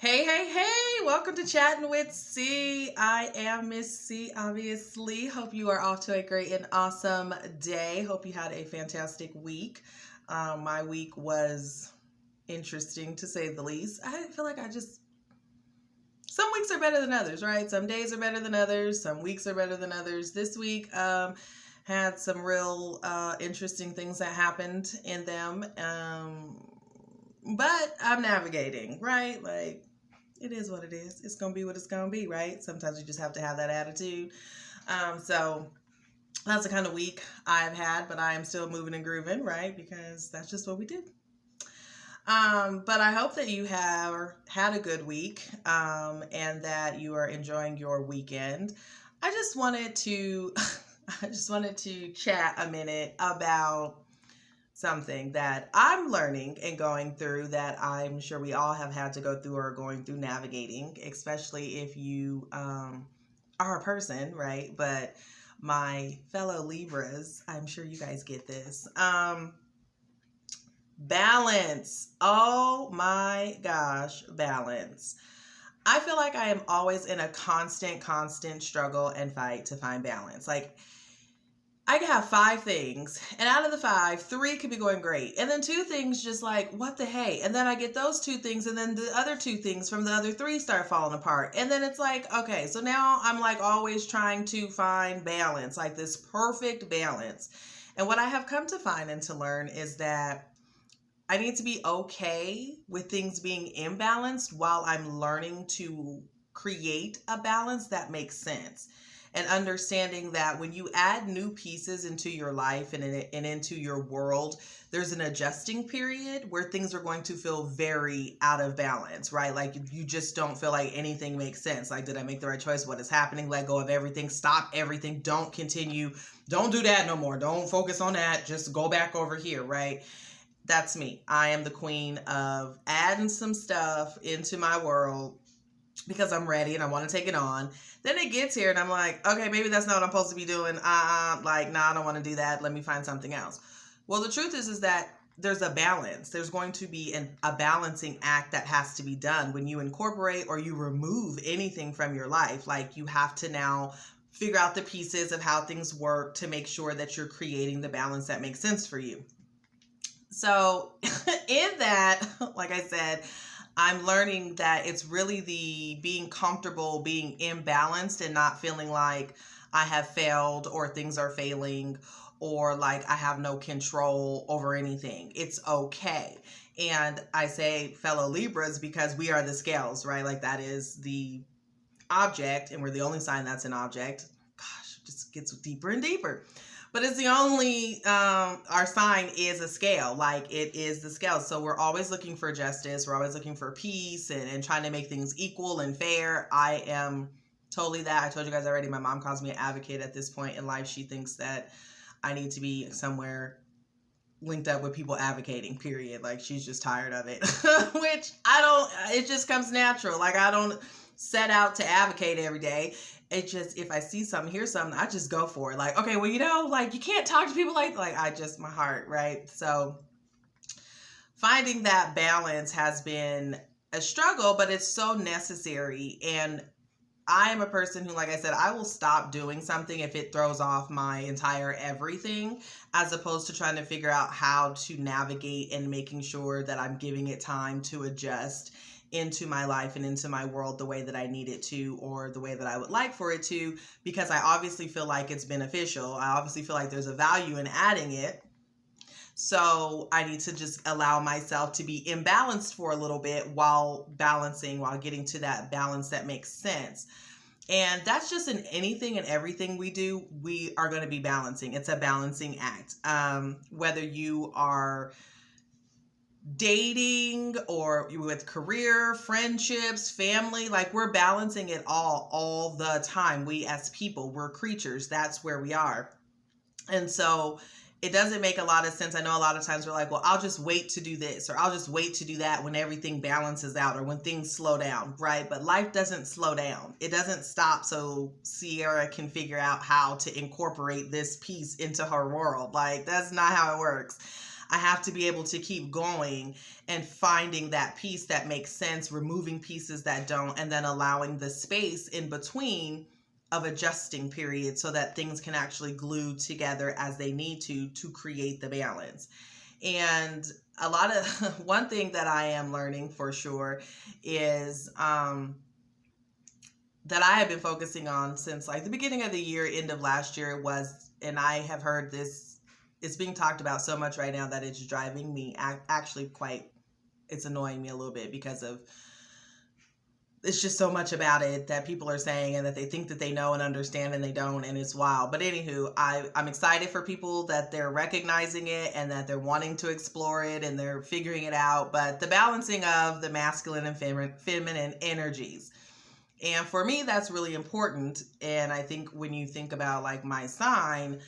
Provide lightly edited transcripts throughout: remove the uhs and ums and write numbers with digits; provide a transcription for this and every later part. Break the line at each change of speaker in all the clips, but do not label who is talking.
Hey, hey, hey, welcome to Chatting with C. I am Miss C, obviously. Hope you are off to a great and awesome day. Hope you had a fantastic week. My week was interesting to say the least. I feel like some weeks are better than others, right? Some days are better than others. Some weeks are better than others. This week, had some real interesting things that happened in them. But I'm navigating, right? Like, it is what it is. It's going to be what it's going to be, right? Sometimes you just have to have that attitude. So that's the kind of week I've had, but I am still moving and grooving, right? Because that's just what we do. But I hope that you have had a good week and that you are enjoying your weekend. I just wanted to chat a minute about something that I'm learning and going through that I'm sure we all have had to go through or going through navigating, especially if you are a person, right? But my fellow Libras, I'm sure you guys get this. Balance. Oh my gosh, balance. I feel like I am always in a constant struggle and fight to find balance. Like, I can have 5 things, and out of the 5, 3 could be going great. And then 2 things just like, what the hey? And then I get those 2 things, and then the other 2 things from the other 3 start falling apart. And then it's like, okay, so now I'm like always trying to find balance, like this perfect balance. And what I have come to find and to learn is that I need to be okay with things being imbalanced while I'm learning to create a balance that makes sense. And understanding that when you add new pieces into your life and into your world, there's an adjusting period where things are going to feel very out of balance, right? Like you just don't feel like anything makes sense. Like, did I make the right choice? What is happening? Let go of everything. Stop everything. Don't continue. Don't do that no more. Don't focus on that. Just go back over here, right? That's me. I am the queen of adding some stuff into my world because I'm ready and I want to take it on. Then it gets here and I'm like, okay, maybe that's not what I'm supposed to be doing. Like, nah, I don't want to do that. Let me find something else. Well, the truth is that there's a balance. There's going to be a balancing act that has to be done when you incorporate or you remove anything from your life. Like, you have to now figure out the pieces of how things work to make sure that you're creating the balance that makes sense for you. So in that, like I said, I'm learning that it's really the being comfortable, being imbalanced and not feeling like I have failed or things are failing or like I have no control over anything. It's okay. And I say fellow Libras because we are the scales, right? Like, that is the object and we're the only sign that's an object. Gosh, it just gets deeper and deeper. But it's the only, our sign is a scale. Like, it is the scale. So we're always looking for justice. We're always looking for peace and trying to make things equal and fair. I am totally that. I told you guys already, my mom calls me an advocate at this point in life. She thinks that I need to be somewhere linked up with people advocating, period. Like, she's just tired of it, which I don't, it just comes natural. Like, I don't set out to advocate every day. It just, if I see something, hear something, I just go for it. Like, okay, well, like, you can't talk to people like I just, my heart, right? So finding that balance has been a struggle, but it's so necessary. And I am a person who, like I said, I will stop doing something if it throws off my entire everything, as opposed to trying to figure out how to navigate and making sure that I'm giving it time to adjust into my life and into my world the way that I need it to, or the way that I would like for it to, because I obviously feel like it's beneficial. I obviously feel like there's a value in adding it. So I need to just allow myself to be imbalanced for a little bit while getting to that balance that makes sense. And that's just in anything and everything we do, we are going to be balancing. It's a balancing act. Whether you are dating or with career, friendships, family, like, we're balancing it all the time. We as people, we're creatures. That's where we are. And so it doesn't make a lot of sense. I know a lot of times we're like, well, I'll just wait to do this, or I'll just wait to do that when everything balances out or when things slow down, right? But life doesn't slow down. It doesn't stop so Sierra can figure out how to incorporate this piece into her world. Like, that's not how it works. I have to be able to keep going and finding that piece that makes sense, removing pieces that don't, and then allowing the space in between of adjusting period so that things can actually glue together as they need to create the balance. And a lot of one thing that I am learning for sure is that I have been focusing on since like the beginning of the year, end of last year was, and I have heard this, it's being talked about so much right now that it's driving me actually quite, it's annoying me a little bit because of, it's just so much about it that people are saying and that they think that they know and understand and they don't, and it's wild. But anywho, I'm excited for people that they're recognizing it and that they're wanting to explore it and they're figuring it out. But the balancing of the masculine and feminine energies. And for me, that's really important. And I think when you think about like my sign,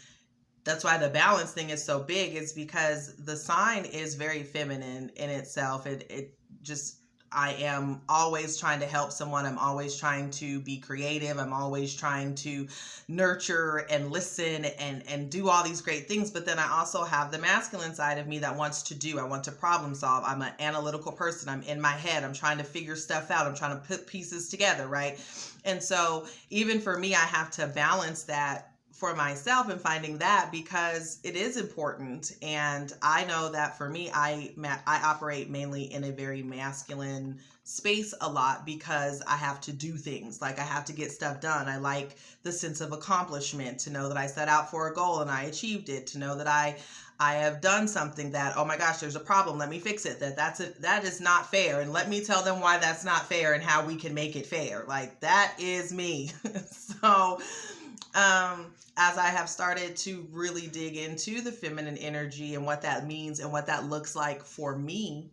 that's why the balance thing is so big, is because the sign is very feminine in itself. It just, I am always trying to help someone. I'm always trying to be creative. I'm always trying to nurture and listen and do all these great things. But then I also have the masculine side of me that wants to do. I want to problem solve. I'm an analytical person. I'm in my head. I'm trying to figure stuff out. I'm trying to put pieces together, right? And so even for me, I have to balance that for myself and finding that, because it is important. And I know that for me, I operate mainly in a very masculine space a lot because I have to do things. Like I have to get stuff done. I like the sense of accomplishment, to know that I set out for a goal and I achieved it, to know that I have done something that, oh my gosh, there's a problem, let me fix it, that is not fair, and let me tell them why that's not fair and how we can make it fair. Like that is me. So as I have started to really dig into the feminine energy and what that means and what that looks like for me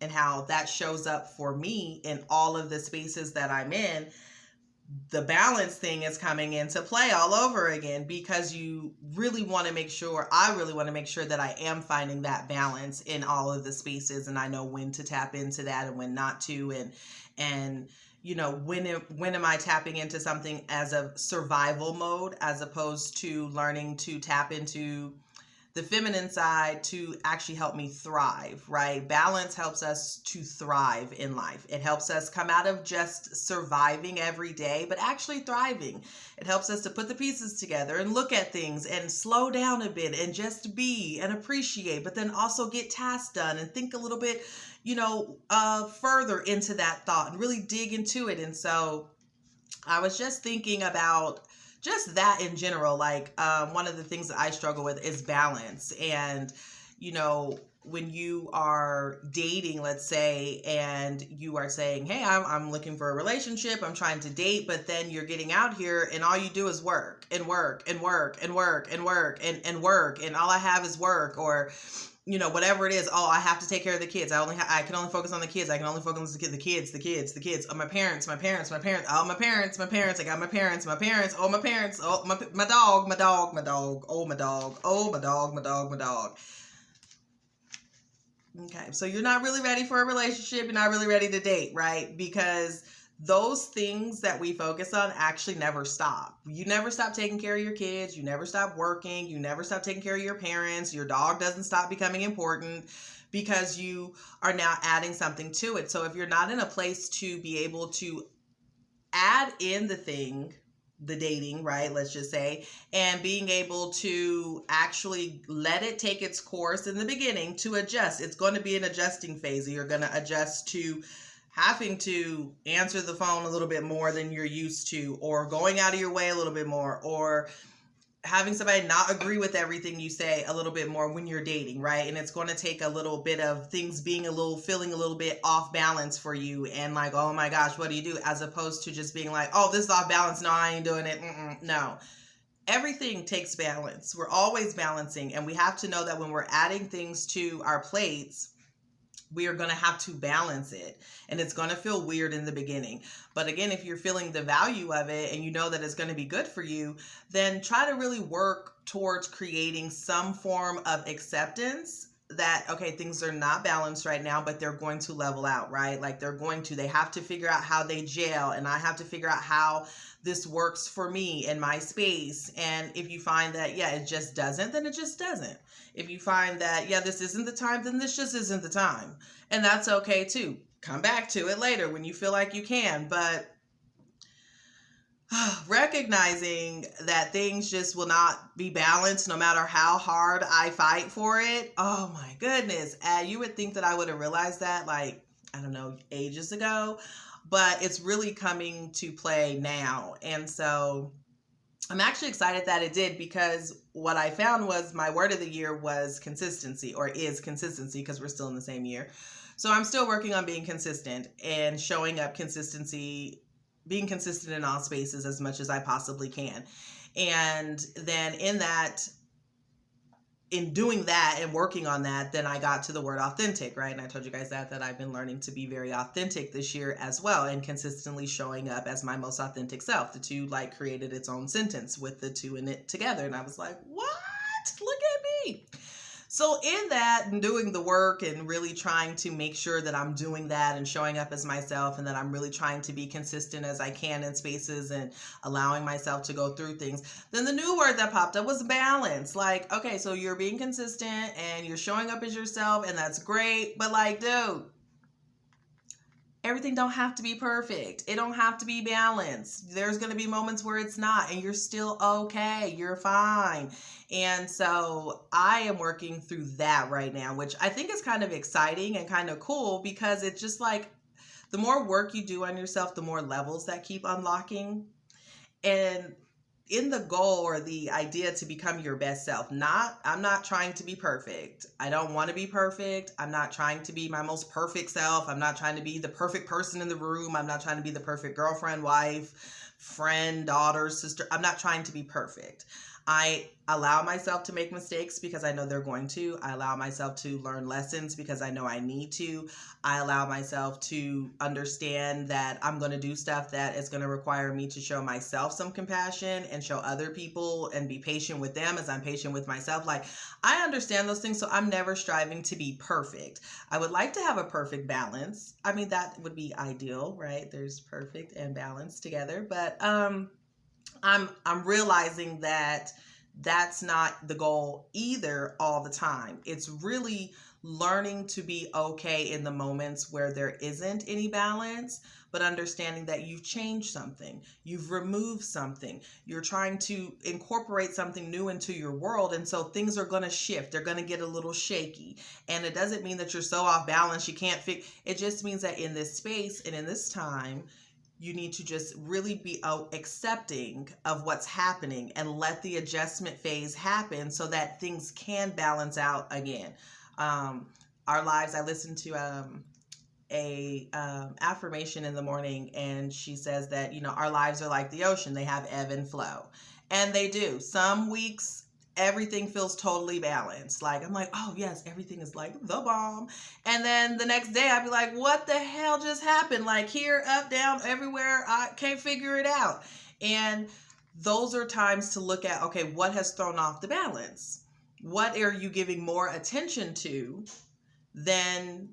and how that shows up for me in all of the spaces that I'm in, the balance thing is coming into play all over again, because you really want to make sure, I really want to make sure that I am finding that balance in all of the spaces, and I know when to tap into that and when not to, and you know, when am I tapping into something as a survival mode as opposed to learning to tap into the feminine side to actually help me thrive, right? Balance helps us to thrive in life. It helps us come out of just surviving every day, but actually thriving. It helps us to put the pieces together and look at things and slow down a bit and just be and appreciate, but then also get tasks done and think a little bit, you know, further into that thought and really dig into it. And so I was just thinking about just that in general. Like one of the things that I struggle with is balance. And, you know, when you are dating, let's say, and you are saying, hey, I'm looking for a relationship, I'm trying to date, but then you're getting out here and all you do is work and work and work and work and work and work, and all I have is work, or you know, whatever it is. Oh, I have to take care of the kids. I can only focus on the kids. I can only focus on the kids. Oh, my parents. Oh, my parents. I got my parents. Oh, my parents. Oh, my dog. Oh, my dog. Okay, so you're not really ready for a relationship. You're not really ready to date, right? Because those things that we focus on actually never stop. You never stop taking care of your kids. You never stop working. You never stop taking care of your parents. Your dog doesn't stop becoming important because you are now adding something to it. So if you're not in a place to be able to add in the dating, right, let's just say, and being able to actually let it take its course in the beginning to adjust. It's going to be an adjusting phase. You're going to adjust to having to answer the phone a little bit more than you're used to, or going out of your way a little bit more, or having somebody not agree with everything you say a little bit more when you're dating, right? And it's going to take a little bit of things being feeling a little bit off balance for you, and like, oh my gosh, what do you do? As opposed to just being like, oh, this is off balance. No, I ain't doing it. No. Everything takes balance. We're always balancing, and we have to know that when we're adding things to our plates, we are going to have to balance it, and it's going to feel weird in the beginning. But again, if you're feeling the value of it and you know that it's going to be good for you, then try to really work towards creating some form of acceptance that, okay, things are not balanced right now, but they're going to level out, right? Like they have to figure out how they gel, and I have to figure out how this works for me in my space. And if you find that, yeah, it just doesn't, then it just doesn't. If you find that, yeah, this isn't the time, then this just isn't the time. And that's okay too. Come back to it later when you feel like you can. But recognizing that things just will not be balanced no matter how hard I fight for it. Oh my goodness. You would think that I would have realized that, like, I don't know, ages ago, but it's really coming to play now. And so I'm actually excited that it did, because what I found was my word of the year was consistency, or is consistency, because we're still in the same year. So I'm still working on being consistent and showing up being consistent in all spaces as much as I possibly can. And then in doing that and working on that, then I got to the word authentic, right? And I told you guys that I've been learning to be very authentic this year as well, and consistently showing up as my most authentic self. The two like created its own sentence with the two in it together. And I was like, what? Look at me. So in that and doing the work and really trying to make sure that I'm doing that and showing up as myself, and that I'm really trying to be consistent as I can in spaces and allowing myself to go through things, then the new word that popped up was balance. Like, okay, so you're being consistent and you're showing up as yourself, and that's great. But like, dude, everything don't have to be perfect. It don't have to be balanced. There's going to be moments where it's not, and you're still okay. You're fine. And so I am working through that right now, which I think is kind of exciting and kind of cool, because it's just like the more work you do on yourself, the more levels that keep unlocking. And in the goal or the idea to become your best self, I'm not trying to be perfect. I don't want to be perfect. I'm not trying to be my most perfect self. I'm not trying to be the perfect person in the room. I'm not trying to be the perfect girlfriend, wife, friend, daughter, sister. I'm not trying to be perfect. I allow myself to make mistakes because I know they're going to. I allow myself to learn lessons because I know I need to. I allow myself to understand that I'm going to do stuff that is going to require me to show myself some compassion and show other people and be patient with them as I'm patient with myself. Like, I understand those things, so I'm never striving to be perfect. I would like to have a perfect balance. I mean, that would be ideal, right? There's perfect and balance together, but I'm realizing that that's not the goal either all the time. It's really learning to be okay in the moments where there isn't any balance, but understanding that you've changed something, you've removed something, you're trying to incorporate something new into your world. And so things are going to shift. They're going to get a little shaky. And it doesn't mean that you're so off balance you can't fix. It just means that in this space and in this time, you need to just really be accepting of what's happening and let the adjustment phase happen so that things can balance out again. Our lives, I listened to a affirmation in the morning, and she says that, our lives are like the ocean. They have ebb and flow. And they do. Some weeks everything feels totally balanced. Like, I'm like, oh yes, everything is like the bomb. And then the next day I'd be like, what the hell just happened? Like, here, up, down, everywhere. I can't figure it out. And those are times to look at, okay, what has thrown off the balance? What are you giving more attention to than,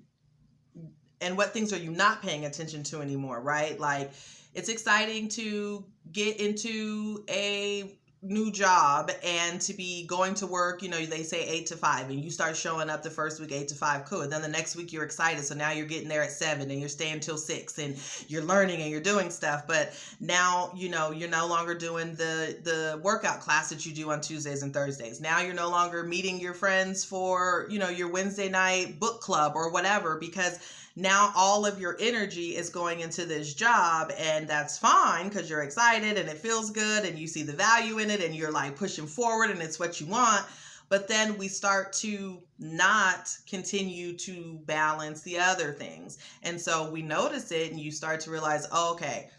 and what things are you not paying attention to anymore, right? Like, it's exciting to get into a new job and to be going to work, they say 8 to 5, and you start showing up the first week 8 to 5, cool. Then the next week you're excited, so now you're getting there at 7 and you're staying till 6 and you're learning and you're doing stuff. But now you're no longer doing the workout class that you do on Tuesdays and Thursdays. Now you're no longer meeting your friends for your Wednesday night book club or whatever, because now all of your energy is going into this job, and that's fine because you're excited and it feels good and you see the value in it and you're like pushing forward and it's what you want. But then we start to not continue to balance the other things. And so we notice it, and you start to realize, oh, okay,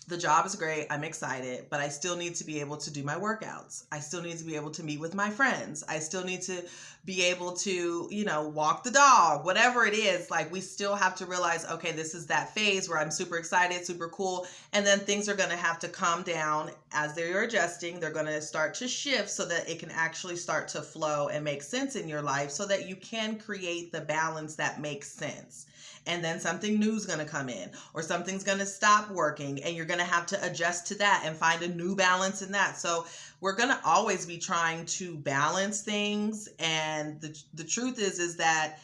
the job is great. I'm excited, but I still need to be able to do my workouts. I still need to be able to meet with my friends. I still need to be able to, walk the dog, whatever it is. Like, we still have to realize, okay, this is that phase where I'm super excited, super cool. And then things are going to have to calm down as they're adjusting. They're going to start to shift so that it can actually start to flow and make sense in your life so that you can create the balance that makes sense. And then something new is going to come in, or something's going to stop working, and you're going to have to adjust to that and find a new balance in that. So we're going to always be trying to balance things. And the truth is that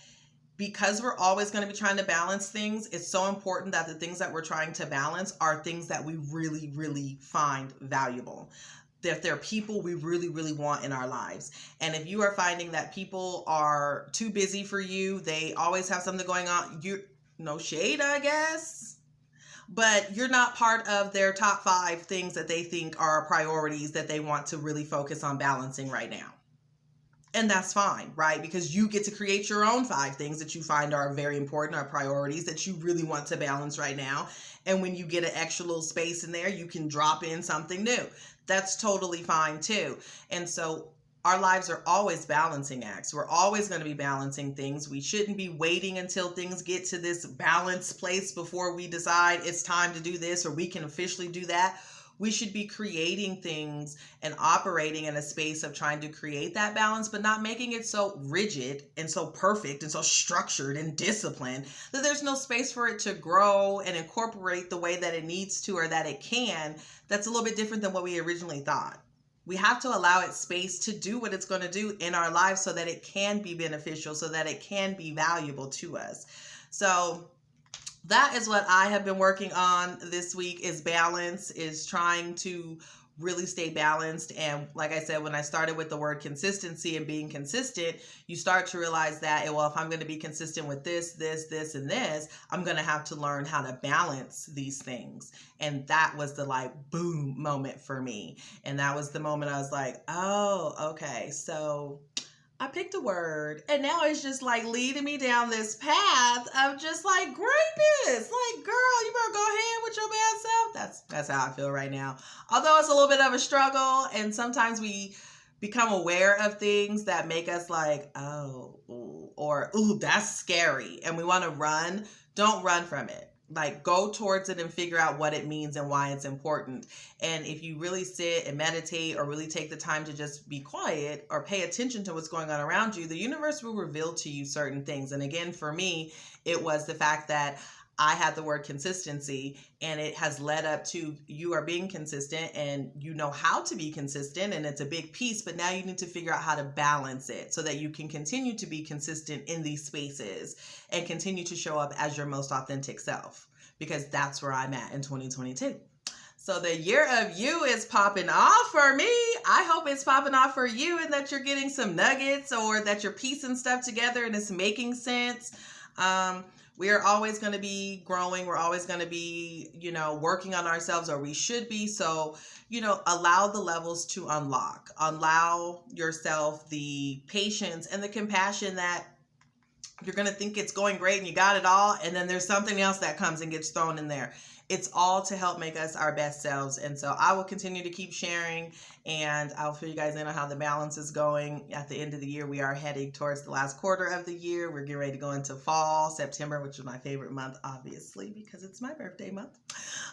because we're always going to be trying to balance things, it's so important that the things that we're trying to balance are things that we really, really find valuable. That they're people we really, really want in our lives. And if you are finding that people are too busy for you, they always have something going on, no shade, I guess, but you're not part of their top 5 things that they think are priorities that they want to really focus on balancing right now. And that's fine, right? Because you get to create your own 5 things that you find are very important, are priorities that you really want to balance right now. And when you get an extra little space in there, you can drop in something new. That's totally fine too. And so our lives are always balancing acts. We're always going to be balancing things. We shouldn't be waiting until things get to this balanced place before we decide it's time to do this or we can officially do that. We should be creating things and operating in a space of trying to create that balance, but not making it so rigid and so perfect and so structured and disciplined that there's no space for it to grow and incorporate the way that it needs to or that it can. That's a little bit different than what we originally thought. We have to allow it space to do what it's going to do in our lives so that it can be beneficial, so that it can be valuable to us. So that is what I have been working on this week, is balance, is trying to really stay balanced. And like I said, when I started with the word consistency and being consistent, you start to realize that, well, if I'm going to be consistent with this, and this, I'm going to have to learn how to balance these things. And that was the like boom moment for me. And that was the moment I was like, oh, okay. So I picked a word, and now it's just like leading me down this path of just like greatness. Like, girl, you better go ahead with your bad self. That's how I feel right now. Although it's a little bit of a struggle, and sometimes we become aware of things that make us like, oh, ooh, or ooh, that's scary, and we want to run. Don't run from it. Like, go towards it and figure out what it means and why it's important. And if you really sit and meditate or really take the time to just be quiet or pay attention to what's going on around you, the universe will reveal to you certain things. And again, for me, it was the fact that I had the word consistency, and it has led up to you are being consistent and you know how to be consistent, and it's a big piece, but now you need to figure out how to balance it so that you can continue to be consistent in these spaces and continue to show up as your most authentic self, because that's where I'm at in 2022. So the year of you is popping off for me. I hope it's popping off for you and that you're getting some nuggets, or that you're piecing stuff together and it's making sense. We are always going to be growing. We're always going to be, working on ourselves, or we should be. So, allow the levels to unlock. Allow yourself the patience and the compassion that you're going to think it's going great and you got it all, and then there's something else that comes and gets thrown in there. It's all to help make us our best selves. And so I will continue to keep sharing, and I'll fill you guys in on how the balance is going. At the end of the year, we are heading towards the last quarter of the year. We're getting ready to go into fall, September, which is my favorite month, obviously, because it's my birthday month.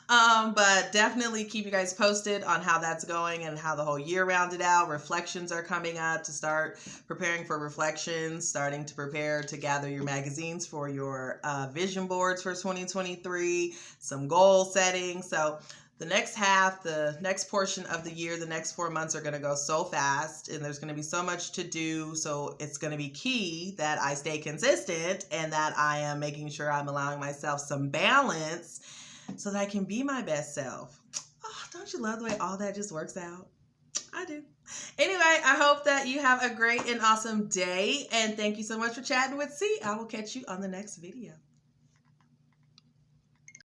But definitely keep you guys posted on how that's going and how the whole year rounded out. Reflections are coming up, to start preparing for reflections, starting to prepare to gather your magazines for your vision boards for 2023, some goal setting. So the next half, the next portion of the year, the next 4 months are going to go so fast, and there's going to be so much to do. So it's going to be key that I stay consistent and that I am making sure I'm allowing myself some balance so that I can be my best self. Oh, don't you love the way all that just works out? I do. Anyway, I hope that you have a great and awesome day, and thank you so much for chatting with C. I will catch you on the next video.